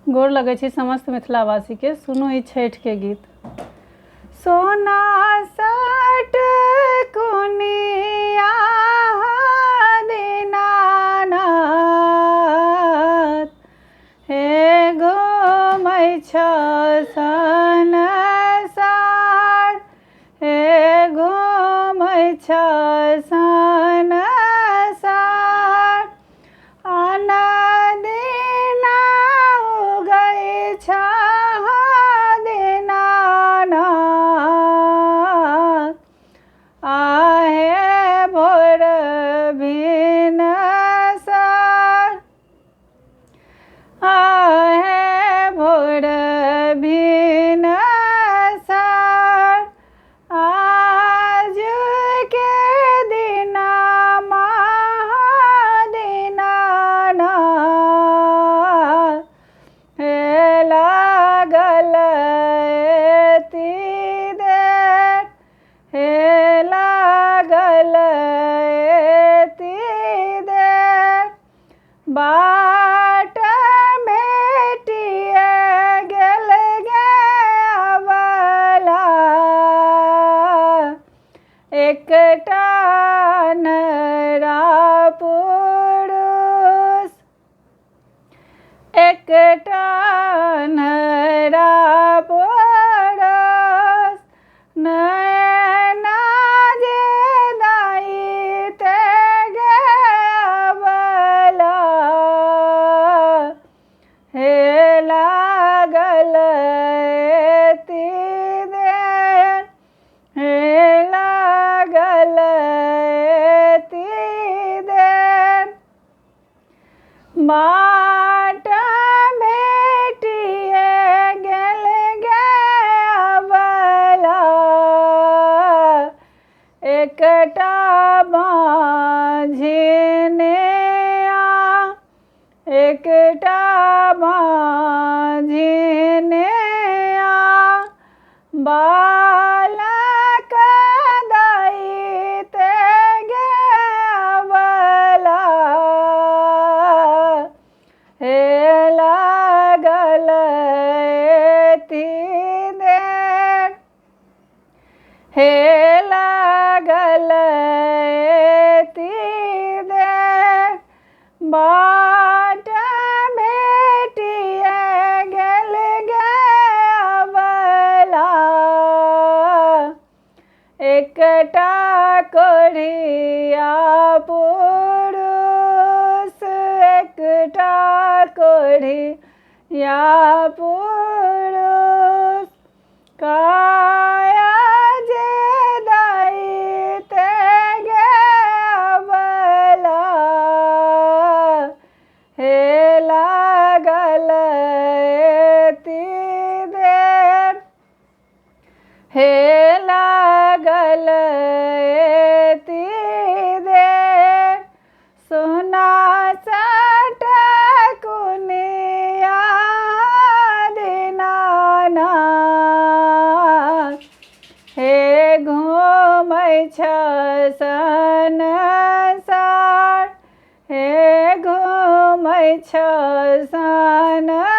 गोर लगै छी समस्त मिथिलावासी के। सुनू ई छठि के गीत। सोना सट कुनिया दीनानाथ, हे घुमै छ संसार, हे घुमै छ संसार। अनदिना उगै छ दीनानाथ, आहे भोर भिनसर, आहे भोर भिनसर। आज के दिना दीनानाथ, हे लागल एति देर, हे लागल एति देर। बाट भेटिए गेल गे अबला, एकटा नरा पुरुष, एकटा नरा पुरुष। नैना जे दाइते गे अबला, हे लागल एति देर, हे लागल एति देर। बाट भेटिए गेल गे अबला, एकटा बाँझिनिया, एकटा बाँझिनिया। बालक दाइते गे अबला, हे लागल एति देर, हे लागल एति देर। बाट भेटिए गेल गे अबला, एकटा कोढ़िया पुरुष, एकटा कोढ़िया पुरुष। काया जे दाइते गे अबला, हे लागल एति देर, हे लागल एति देर। सोना सट कुनिया दीनानाथ, हे घुमै छ संसार, हे घुमै छ संसार।